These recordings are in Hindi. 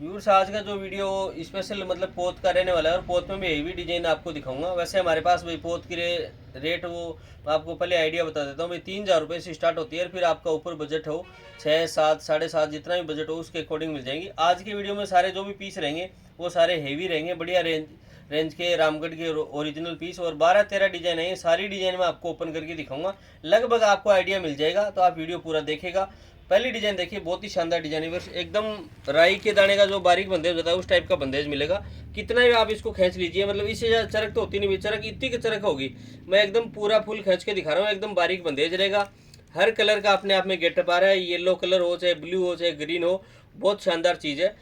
व्यूअर्स, आज का जो वीडियो स्पेशल मतलब पोत का रहने वाला है, और पोत में मैं हेवी डिजाइन आपको दिखाऊंगा। वैसे हमारे पास भाई पोत की रेट वो आपको पहले आइडिया बता देता हूँ भाई। 3,000 रुपये से स्टार्ट होती है, फिर आपका ऊपर बजट हो 6, 7, 7.5 जितना भी बजट हो उसके अकॉर्डिंग मिल जाएंगी। आज के वीडियो में सारे जो भी पीस रहेंगे वो सारे हेवी रहेंगे, बढ़िया रेंज के रामगढ़ के ओरिजिनल पीस, और 12-13 डिजाइन है। सारी डिजाइन में आपको ओपन करके दिखाऊंगा, लगभग आपको आइडिया मिल जाएगा, तो आप वीडियो पूरा देखेगा। पहली डिजाइन देखिए, बहुत ही शानदार डिजाइन है बस, एकदम राई के दाने का जो बारीक बंदेज होता है उस टाइप का बंदेज मिलेगा। कितना भी आप इसको खींच लीजिए, मतलब इससे ज़्यादा चरक तो होती नहीं, चरक इतनी की चरक होगी। मैं एकदम पूरा फुल खींच के दिखा रहा हूँ, एकदम बारीक बंदेज रहेगा। हर कलर का अपने आप में गेटअप आ रहा है, येलो कलर हो चाहे ब्लू हो चाहे ग्रीन हो, बहुत शानदार चीज़ है।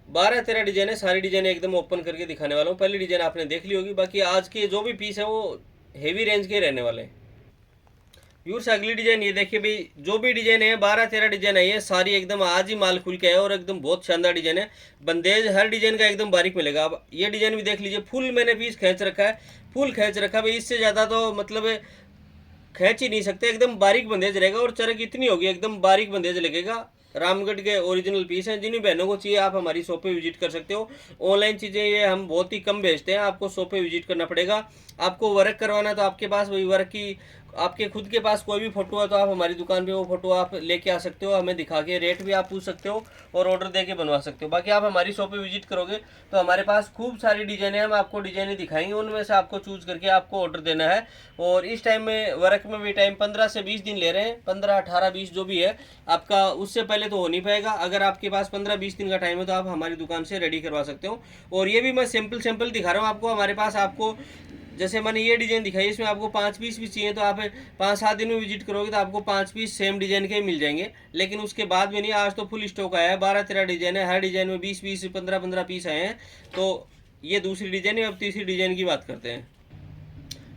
12-13 डिजाइन है, सारी डिजाइन एकदम ओपन करके दिखाने वाला हूँ। पहली डिजाइन आपने देख ली होगी, बाकी आज के जो भी पीस है वो हेवी रेंज के रहने वाले हैं। व्यूअर्स, अगली डिजाइन ये देखिए भाई, जो भी डिजाइन है 12-13 डिजाइन आई है, सारी एकदम आज ही माल खुल के आया और एकदम बहुत शानदार डिजाइन है। बंदेज हर डिजाइन का एकदम बारीक मिलेगा। अब ये डिजाइन भी देख लीजिए, फुल मैंने पीस खींच रखा है, फुल खींच रखा है भाई। इससे ज़्यादा तो मतलब खींच ही नहीं सकते, एकदम बारीक बंदेज रहेगा और चरक इतनी होगी, एकदम बारीक बंदेज लगेगा। रामगढ़ के ओरिजिनल पीस हैं। जिन्हीं बहनों को चाहिए आप हमारी शॉप पे विजिट कर सकते हो। ऑनलाइन चीज़ें ये हम बहुत ही कम भेजते हैं, आपको शॉप पे विजिट करना पड़ेगा। आपको वर्क करवाना तो आपके पास वही वर्क की, आपके खुद के पास कोई भी फोटो है तो आप हमारी दुकान पे वो फोटो आप लेके आ सकते हो, हमें दिखा के रेट भी आप पूछ सकते हो और ऑर्डर दे के बनवा सकते हो। बाकी आप हमारी शॉप पे विजिट करोगे तो हमारे पास खूब सारी डिजाइने हैं, हम आपको डिजाइने दिखाएंगे, उनमें से आपको चूज करके आपको ऑर्डर देना है। और इस टाइम में वर्क में भी टाइम 15 से 20 दिन ले रहे हैं, 15, 18, 20 जो भी है आपका, उससे पहले तो हो नहीं पाएगा। अगर आपके पास 15-20 दिन का टाइम है तो आप हमारी दुकान से रेडी करवा सकते हो। और ये भी मैं सिंपल दिखा रहा हूँ आपको। हमारे पास आपको जैसे मैंने ये डिजाइन दिखाई, इसमें आपको 5 पीस भी चाहिए तो आप 5-7 दिन में विजिट करोगे तो आपको 5 पीस सेम डिजाइन के ही मिल जाएंगे। लेकिन उसके बाद में नहीं, आज तो फुल स्टॉक आया है, 12-13 डिजाइन है, हर डिजाइन में 20-20, 15-15 पीस आए हैं। तो ये दूसरी डिजाइन है। अब तीसरी डिजाइन की बात करते हैं।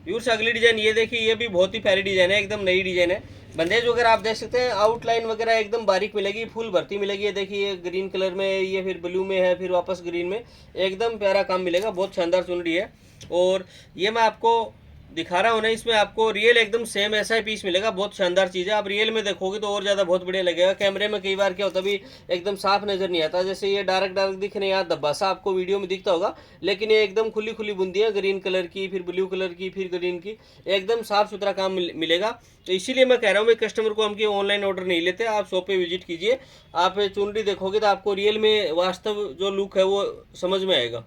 व्यूअर्स, अगली डिजाइन ये देखिए, ये भी बहुत ही प्यारी डिजाइन है, एकदम नई डिजाइन है। बंदेज वगैरह आप देख सकते हैं, आउटलाइन वगैरह एकदम बारीक मिलेगी, फुल भर्ती मिलेगी। ये देखिए, ये ग्रीन कलर में, ये फिर ब्लू में है, फिर वापस ग्रीन में, एकदम प्यारा काम मिलेगा। बहुत शानदार चुनरी है। और ये मैं आपको दिखा रहा हूँ ना, इसमें आपको रियल एकदम सेम ऐसा ही पीस मिलेगा। बहुत शानदार चीज़ है। आप रियल में देखोगे तो और ज़्यादा बहुत बढ़िया लगेगा। कैमरे में कई बार क्या होता है भी एकदम साफ नज़र नहीं आता, जैसे ये डार्क दिख रहे हैं, यहाँ धब्बा सा आपको वीडियो में दिखता होगा, लेकिन ये एकदम खुली खुली बूंदी है, ग्रीन कलर की, फिर ब्लू कलर की, फिर ग्रीन की, एकदम साफ सुथरा काम मिलेगा। तो इसीलिए मैं कह रहा हूँ भाई, कस्टमर को हम की ऑनलाइन ऑर्डर नहीं लेते, आप शॉप पे विजिट कीजिए। आप चुनरी देखोगे तो आपको रियल में वास्तव जो लुक है वो समझ में आएगा।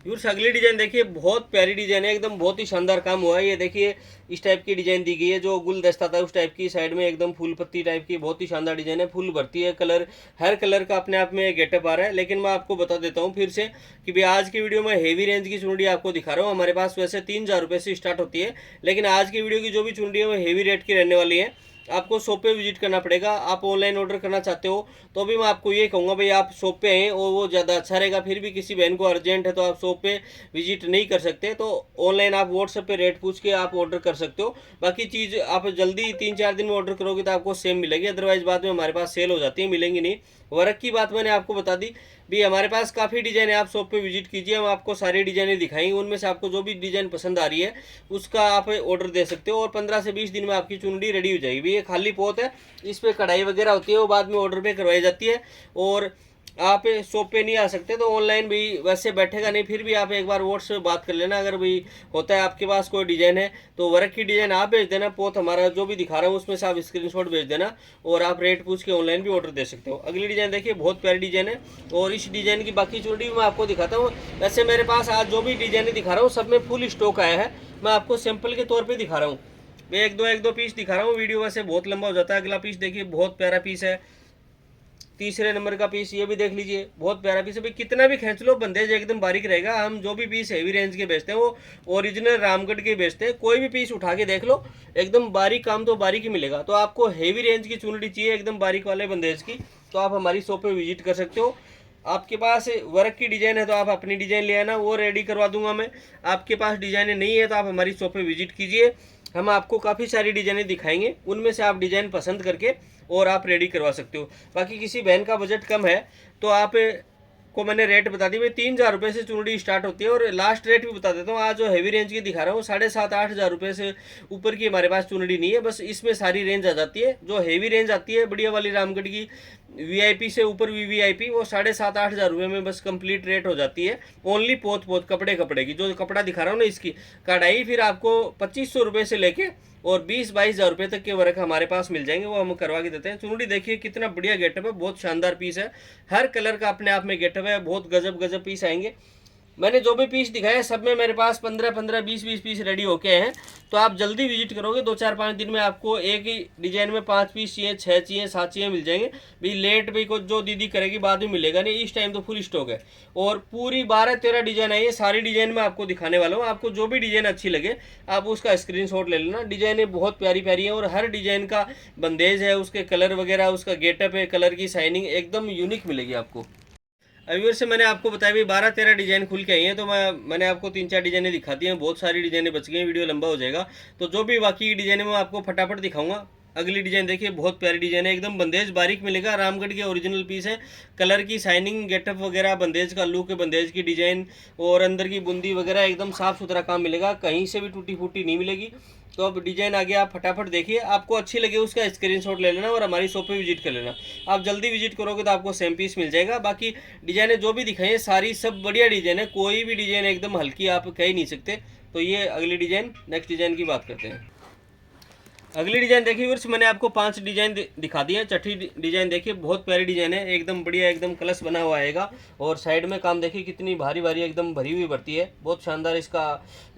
व्यूअर्स, अगली डिजाइन देखिए, बहुत प्यारी डिजाइन है, एकदम बहुत ही शानदार काम हुआ है। ये देखिए, इस टाइप की डिजाइन दी गई है, जो गुलदस्ता था उस टाइप की, साइड में एकदम फूल पत्ती टाइप की, बहुत ही शानदार डिजाइन है। फुल भरती है, कलर हर कलर का अपने आप में गेटअप आ रहा है। लेकिन मैं आपको बता देता हूँ फिर से कि भाई, आज की वीडियो में हेवी रेंज की चुनरी आपको दिखा रहा हूँ। हमारे पास वैसे 3,000 रुपये से स्टार्ट होती है, लेकिन आज की वीडियो की जो भी चुनरी है वो हेवी रेट की रहने वाली है। आपको शॉप पे विजिट करना पड़ेगा। आप ऑनलाइन ऑर्डर करना चाहते हो तो भी मैं आपको ये कहूँगा भाई, आप शॉप पे आएँ और वो ज़्यादा अच्छा रहेगा। फिर भी किसी बहन को अर्जेंट है तो आप शॉप पे विजिट नहीं कर सकते, तो ऑनलाइन आप व्हाट्सएप पे रेट पूछ के आप ऑर्डर कर सकते हो। बाकी चीज़ आप जल्दी 3-4 दिन में ऑर्डर करोगे तो आपको सेम मिलेगी, अदरवाइज बाद में हमारे पास सेल हो जाती है, मिलेंगी नहीं। वर्क की बात मैंने आपको बता दी भी, हमारे पास काफ़ी डिज़ाइन है। आप शॉप पे विजिट कीजिए, हम आपको सारी डिज़ाइनें दिखाएंगे, उनमें से आपको जो भी डिज़ाइन पसंद आ रही है उसका आप ऑर्डर दे सकते हो। और 15 से 20 दिन में आपकी चुनरी रेडी हो जाएगी। ये खाली पोत है, इस पर कढ़ाई वगैरह होती है, वो बाद में ऑर्डर पे करवाई जाती है। और आप शॉप पे नहीं आ सकते तो ऑनलाइन भी वैसे बैठेगा नहीं, फिर भी आप एक बार व्हाट्सएप बात कर लेना। अगर भाई होता है आपके पास कोई डिज़ाइन है तो वर्क की डिज़ाइन आप भेज देना, पोत हमारा जो भी दिखा रहा हूँ उसमें से आप स्क्रीनशॉट भेज देना, और आप रेट पूछ के ऑनलाइन भी ऑर्डर दे सकते हो। अगली डिज़ाइन देखिए, बहुत प्यारी डिज़ाइन है, और इस डिज़ाइन की बाकी चुनरी मैं आपको दिखाता हूँ। वैसे मेरे पास आज जो भी डिज़ाइन दिखा रहा हूँ सब में फुल स्टॉक आया है, मैं आपको सैंपल के तौर पर दिखा रहा हूँ। मैं एक दो पीस दिखा रहा हूँ, वीडियो वैसे बहुत लंबा हो जाता है। अगला पीस देखिए, बहुत प्यारा पीस है, तीसरे नंबर का पीस, ये भी देख लीजिए, बहुत प्यारा पीस है भाई। कितना भी खींच लो बंदेज एकदम बारीक रहेगा। हम जो भी पीस हेवी रेंज के बेचते हैं वो ओरिजिनल रामगढ़ के बेचते हैं। कोई भी पीस उठा के देख लो, एकदम बारीक काम तो बारीक ही मिलेगा। तो आपको हेवी रेंज की चुनरी चाहिए एकदम बारीक वाले बंदेज की, तो आप हमारी शॉप पे विजिट कर सकते हो। आपके पास वर्क की डिज़ाइन है तो आप अपनी डिज़ाइन ले आना, वो रेडी करवा दूंगा मैं। आपके पास डिज़ाइने नहीं है तो आप हमारी शॉप पे विजिट कीजिए, हम आपको काफ़ी सारी डिज़ाइनें दिखाएंगे, उनमें से आप डिज़ाइन पसंद करके और आप रेडी करवा सकते हो। बाकी किसी बहन का बजट कम है तो आप को मैंने रेट बता दी भाई, 3,000 रुपये से चुनरी स्टार्ट होती है। और लास्ट रेट भी बता देता हूँ, आज जो हेवी रेंज की दिखा रहा हूँ 7,500-8,000 रुपये से ऊपर की हमारे पास चुनरी नहीं है। बस इसमें सारी रेंज आ जाती है। जो हेवी रेंज आती है बढ़िया वाली रामगढ़ की, वीआईपी से ऊपर वीवीआईपी वो 7,500-8 हज़ार रुपये में बस कंप्लीट रेट हो जाती है। ओनली पोत कपड़े की जो कपड़ा दिखा रहा हूँ ना, इसकी कढ़ाई फिर आपको 2500 रुपये से लेके और 20-22 हज़ार रुपये तक के वर्क हमारे पास मिल जाएंगे, वो हम करवा के देते हैं। चुनरी देखिए कितना बढ़िया गेटअप है, बहुत शानदार पीस है, हर कलर का अपने आप में गेटअप है, बहुत गजब पीस आएंगे। मैंने जो भी पीस दिखाया सब में मेरे पास 15-15, 20-20 पीस रेडी होके हैं। तो आप जल्दी विजिट करोगे 2-4-5 दिन में आपको एक ही डिजाइन में 5 पीस चाहिए, 6 चाहिए, 7 चाहिए मिल जाएंगे। भी लेट भी कुछ जो दीदी करेगी बाद में मिलेगा नहीं, इस टाइम तो फुल स्टॉक है। और पूरी 12-13 डिजाइन है, ये सारी डिजाइन मैं आपको दिखाने वाला हूँ। आपको जो भी डिजाइन अच्छी लगे आप उसका स्क्रीनशॉट ले लेना। डिजाइनें बहुत प्यारी प्यारी है और हर डिजाइन का बंदेज है, उसके कलर वगैरह, उसका गेटअप है, कलर की शाइनिंग एकदम यूनिक मिलेगी आपको। अभी से मैंने आपको बताया भी 12-13 डिजाइन खुल के आई हैं, तो मैंने आपको 3-4 डिजाइनें दिखाती हैं, बहुत सारी डिजाइनें बच गई हैं, वीडियो लंबा हो जाएगा। तो जो भी बाकी डिजाइन है मैं आपको फटाफट दिखाऊंगा। अगली डिजाइन देखिए, बहुत प्यारी डिजाइन है, एकदम बंदेज बारीक मिलेगा, रामगढ़ के ओरिजिनल पीस है। कलर की शाइनिंग, गेटअप वगैरह, बंदेज का लुक है, बंदेज की डिजाइन और अंदर की बूंदी वगैरह एकदम साफ सुथरा काम मिलेगा, कहीं से भी टूटी फूटी नहीं मिलेगी। तो अब डिजाइन आ गया, आप फटाफट देखिए, आपको अच्छी लगे उसका स्क्रीनशॉट ले लेना और हमारी शॉप पे विजिट कर लेना। आप जल्दी विजिट करोगे तो आपको सेम पीस मिल जाएगा। बाकी डिजाइनें जो भी दिखाई है सारी सब बढ़िया डिजाइन है, कोई भी डिजाइन एकदम हल्की आप कह ही नहीं सकते। तो ये अगली डिजाइन, नेक्स्ट डिजाइन की बात करते हैं। अगली डिजाइन देखिए वर्ष, मैंने आपको 5 डिजाइन दिखा दी है। छठी डिजाइन देखिए, बहुत प्यारी डिजाइन है, एकदम बढ़िया, एकदम कलश बना हुआ आएगा। और साइड में काम देखिए कितनी भारी भारी एकदम भरी हुई भरती है, बहुत शानदार इसका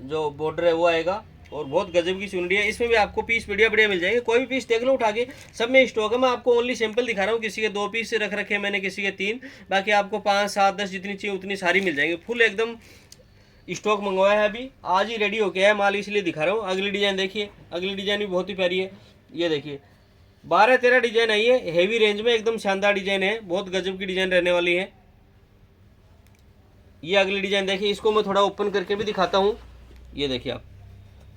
जो बॉर्डर है वो आएगा और बहुत गजब की चुनरी है। इसमें भी आपको पीस बढ़िया बढ़िया मिल जाएंगे, कोई भी पीस देख लो उठा के, सब में स्टॉक है। मैं आपको ओनली सैंपल दिखा रहा हूँ, किसी के 2 पीस रख रखे हैं मैंने, किसी के 3, बाकी आपको 5, 7, 10 जितनी चाहिए उतनी सारी मिल जाएंगे। फुल एकदम स्टॉक मंगवाया है, अभी आज ही रेडी होके है माल, इसलिए दिखा रहा हूँ। अगली डिजाइन देखिए, अगली डिजाइन भी बहुत ही प्यारी है। ये देखिए 12-13 डिजाइन आई है, हेवी रेंज में एकदम शानदार डिजाइन है, बहुत गजब की डिजाइन रहने वाली है। ये अगली डिजाइन देखिए, इसको मैं थोड़ा ओपन करके भी दिखाता हूँ। ये देखिए, आप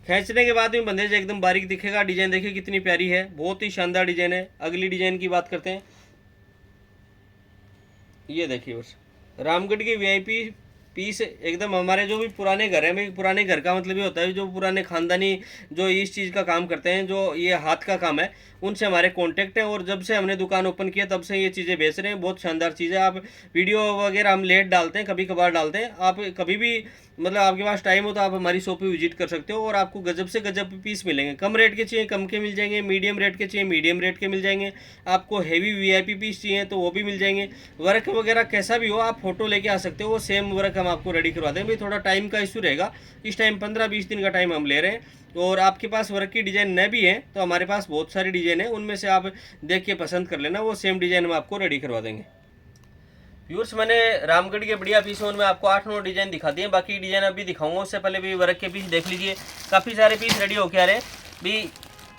खींचने के बाद में बंदेज एकदम बारीक दिखेगा। डिजाइन देखिए कितनी प्यारी है, बहुत ही शानदार डिजाइन है। अगली डिजाइन की बात करते हैं। ये देखिए बस, रामगढ़ की वीआईपी पीस एकदम, हमारे जो भी पुराने घर हैं, भाई पुराने घर का मतलब ये होता है जो पुराने खानदानी जो इस चीज़ का काम करते हैं, जो ये हाथ का काम है, उनसे हमारे कांटेक्ट है। और जब से हमने दुकान ओपन किया तब से ये चीज़ें बेच रहे हैं, बहुत शानदार चीज़ है। आप वीडियो वगैरह हम लेट डालते हैं, कभी कभार डालते हैं, आप कभी भी मतलब आपके पास टाइम हो तो आप हमारी शॉप पे विजिट कर सकते हो। और आपको गजब से गजब पीस मिलेंगे, कम रेट के चाहिए कम के मिल जाएंगे, मीडियम रेट के चाहिए मीडियम रेट के मिल जाएंगे, आपको हेवी वीआईपी पीस चाहिए तो वो भी मिल जाएंगे। वर्क वगैरह कैसा भी हो आप फोटो लेके आ सकते हो, वो सेम वर्क हम आपको रेडी करवा दें। भाई थोड़ा टाइम का इशू रहेगा, इस टाइम 15-20 दिन का टाइम हम ले रहे हैं। और आपके पास वर्क की डिज़ाइन न भी है तो हमारे पास बहुत सारी डिज़ाइन है, उनमें से आप देख के पसंद कर लेना, वो सेम डिज़ाइन हम आपको रेडी करवा देंगे। व्यूअर्स, मैंने रामगढ़ के बढ़िया पीसों में आपको 8-9 डिज़ाइन दिखा दिए, बाकी डिज़ाइन अभी दिखाऊंगा। उससे पहले भी वर्क के पीस देख लीजिए, काफ़ी सारे पीस रेडी होके आ रहे हैं भी।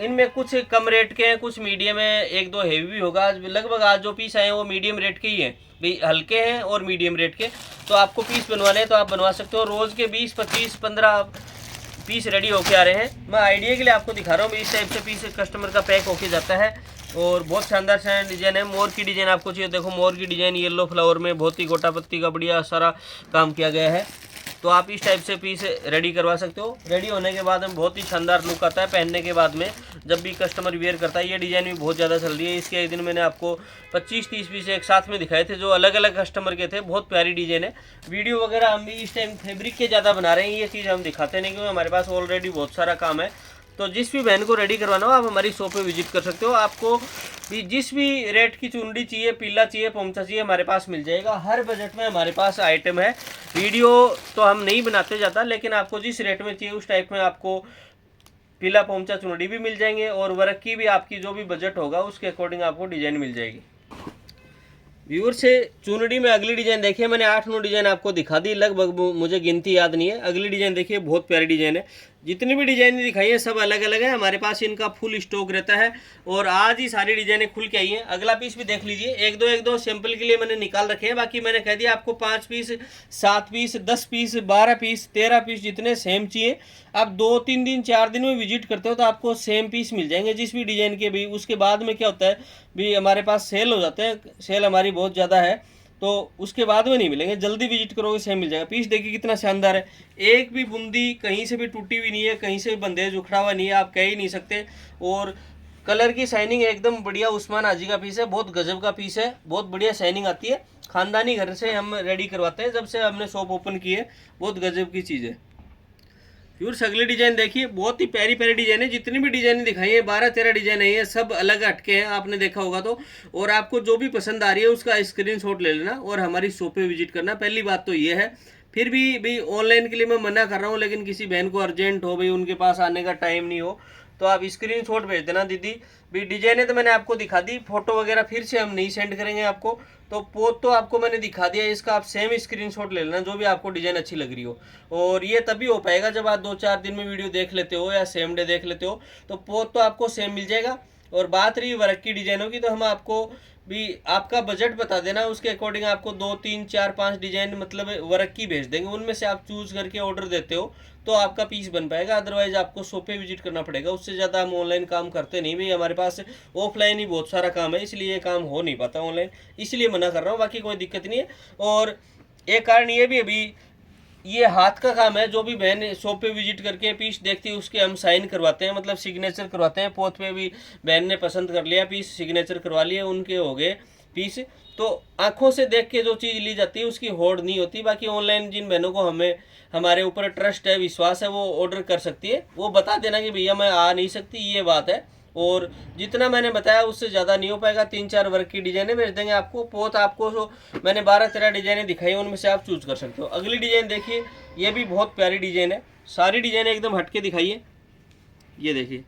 इनमें कुछ कम रेट के हैं, कुछ मीडियम है, 1-2 हेवी भी होगा। लगभग आज जो पीस आए हैं वो मीडियम रेट के ही हैं भाई, हल्के हैं और मीडियम रेट के। तो आपको पीस बनवाने हैं तो आप बनवा सकते हो। रोज़ के 20, 25, 15 पीस रेडी होके आ रहे हैं। मैं आइडिया के लिए आपको दिखा रहा हूँ, इस टाइप से पीस कस्टमर का पैक होके जाता है। और बहुत शानदार शानदार डिज़ाइन है। मोर की डिज़ाइन आपको चाहिए, देखो मोर की डिज़ाइन येलो फ्लावर में, बहुत ही गोटा पत्ती का बढ़िया सारा काम किया गया है। तो आप इस टाइप से पीस रेडी करवा सकते हो। रेडी होने के बाद में बहुत ही शानदार लुक आता है पहनने के बाद में, जब भी कस्टमर वेयर करता है। ये डिज़ाइन भी बहुत ज़्यादा चल रही है। इसके एक दिन मैंने आपको 25-30 पीस एक साथ में दिखाए थे, जो अलग अलग कस्टमर के थे। बहुत प्यारी डिज़ाइन है। वीडियो वगैरह हम भी इस टाइम फैब्रिक के ज़्यादा बना रहे हैं, ये चीज़ हम दिखाते नहीं क्योंकि हमारे पास ऑलरेडी बहुत सारा काम है। तो जिस भी बहन को रेडी करवाना हो आप हमारी शॉप पे विजिट कर सकते हो। आपको भी जिस भी रेट की चुनरी चाहिए, पीला चाहिए, पोंचा चाहिए, हमारे पास मिल जाएगा। हर बजट में हमारे पास आइटम है। वीडियो तो हम नहीं बनाते ज़्यादा, लेकिन आपको जिस रेट में चाहिए उस टाइप में आपको पीला पोंचा चुनरी भी मिल जाएंगे। और वर्क की भी आपकी जो भी बजट होगा उसके अकॉर्डिंग आपको डिज़ाइन मिल जाएगी। व्यूअर से चुनरी में अगली डिज़ाइन देखिए, मैंने 8-9 डिज़ाइन आपको दिखा दी, लगभग मुझे गिनती याद नहीं है। अगली डिज़ाइन देखिए, बहुत प्यारी डिज़ाइन है। जितनी भी डिज़ाइन दिखाई है सब अलग अलग है, हमारे पास इनका फुल स्टॉक रहता है। और आज ही सारी डिज़ाइनें खुल के आई हैं। अगला पीस भी देख लीजिए, एक दो सैंपल के लिए मैंने निकाल रखे हैं। बाकी मैंने कह दिया आपको 5 piece, 7 piece, 10 piece, 12 piece, 13 piece जितने सेम चाहिए। आप 2-3 दिन 4 दिन में विजिट करते हो तो आपको सेम पीस मिल जाएंगे जिस भी डिज़ाइन के भी। उसके बाद में क्या होता है भी, हमारे पास सेल हो जाते हैं, सेल हमारी बहुत ज़्यादा है तो उसके बाद में नहीं मिलेंगे। जल्दी विजिट करोगे सेम मिल जाएगा। पीस देखिए कितना शानदार है, एक भी बूंदी कहीं से भी टूटी हुई नहीं है, कहीं से भी बंदेज उखड़ा हुआ नहीं है, आप कह ही नहीं सकते। और कलर की शाइनिंग एकदम बढ़िया उस्मान हाजी का पीस है, बहुत गजब का पीस है, बहुत बढ़िया शाइनिंग आती है। खानदानी घर से हम रेडी करवाते हैं, जब से हमने शॉप ओपन की है, बहुत गजब की चीज़ है। व्यूअर्स अगली डिजाइन देखिए, बहुत ही प्यारी प्यारी डिजाइन है। जितनी भी डिजाइन दिखाई है 12-13 डिजाइन है, सब अलग हटके हैं, आपने देखा होगा तो। और आपको जो भी पसंद आ रही है उसका स्क्रीनशॉट ले लेना और हमारी शॉप पे विजिट करना। पहली बात तो ये है। फिर भी भाई ऑनलाइन के लिए मैं मना कर रहा हूँ, लेकिन किसी बहन को अर्जेंट हो, भाई उनके पास आने का टाइम नहीं हो, तो आप स्क्रीनशॉट भेज देना दीदी। भी डिजाइने तो मैंने आपको दिखा दी, फोटो वगैरह फिर से हम नहीं सेंड करेंगे आपको। तो पोत तो आपको मैंने दिखा दिया, इसका आप सेम स्क्रीनशॉट ले लेना जो भी आपको डिजाइन अच्छी लग रही हो। और ये तभी हो पाएगा जब आप 2-4 दिन में वीडियो देख लेते हो या सेम डे देख लेते हो, तो पोत तो आपको सेम मिल जाएगा। और बात रही वर्क की डिजाइनों की, तो हम आपको भी आपका बजट बता देना, उसके अकॉर्डिंग आपको 2-3-4-5 डिजाइन मतलब वर्क की भेज देंगे। उनमें से आप चूज करके ऑर्डर देते हो तो आपका पीस बन पाएगा, अदरवाइज आपको शॉप पे विजिट करना पड़ेगा। उससे ज़्यादा हम ऑनलाइन काम करते नहीं भाई, हमारे पास ऑफलाइन ही बहुत सारा काम है, इसलिए ये काम हो नहीं पाता ऑनलाइन, इसलिए मना कर रहा हूँ। बाकी कोई दिक्कत नहीं है। और एक कारण ये भी अभी ये हाथ का काम है, जो भी बहन शॉप पे विजिट करके पीस देखती है उसके हम साइन करवाते हैं, मतलब सिग्नेचर करवाते हैं। पोत पे भी बहन ने पसंद कर लिया पीस, सिग्नेचर करवा लिए, उनके हो गए पीस। तो आंखों से देख के जो चीज़ ली जाती है उसकी होड़ नहीं होती। बाकी ऑनलाइन जिन बहनों को हमें हमारे ऊपर ट्रस्ट है, विश्वास है, वो ऑर्डर कर सकती है। वो बता देना कि भैया मैं आ नहीं सकती, ये बात है। और जितना मैंने बताया उससे ज़्यादा नहीं हो पाएगा। 3-4 वर्क की डिजाइनें भेज देंगे आपको। पोत आपको जो मैंने 12-13 डिजाइनें दिखाई, उनमें से आप चूज कर सकते हो। अगली डिजाइन देखिए, ये भी बहुत प्यारी डिजाइन है। सारी डिजाइनें एकदम हटके दिखाइए। ये देखिए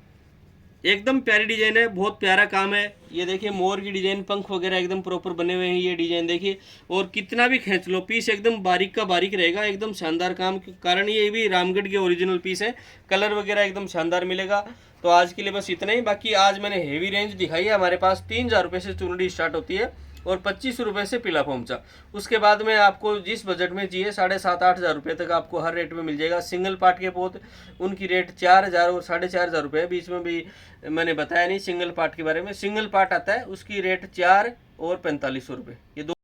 एकदम प्यारी डिजाइन है, बहुत प्यारा काम है। ये देखिए मोर की डिजाइन, पंख वगैरह एकदम प्रॉपर बने हुए हैं। ये डिजाइन देखिए, और कितना भी खींच लो पीस एकदम बारीक का बारीक रहेगा, एकदम शानदार काम के कारण ये भी रामगढ़ के ओरिजिनल पीस है। कलर वगैरह एकदम शानदार मिलेगा। तो आज के लिए बस इतना ही। बाकी आज मैंने हेवी रेंज दिखाई है। हमारे पास 3000 रुपये से चुनरी स्टार्ट होती है और 25 रुपये से पीला पोंचा। उसके बाद में आपको जिस बजट में चाहिए 7,500-8 हज़ार रुपये तक आपको हर रेट में मिल जाएगा। सिंगल पार्ट के पोत उनकी रेट 4,000 और 4,500 रुपये, बीच में भी मैंने बताया नहीं सिंगल पार्ट के बारे में। सिंगल पार्ट आता है उसकी रेट 4 और 4500 रुपये, ये दो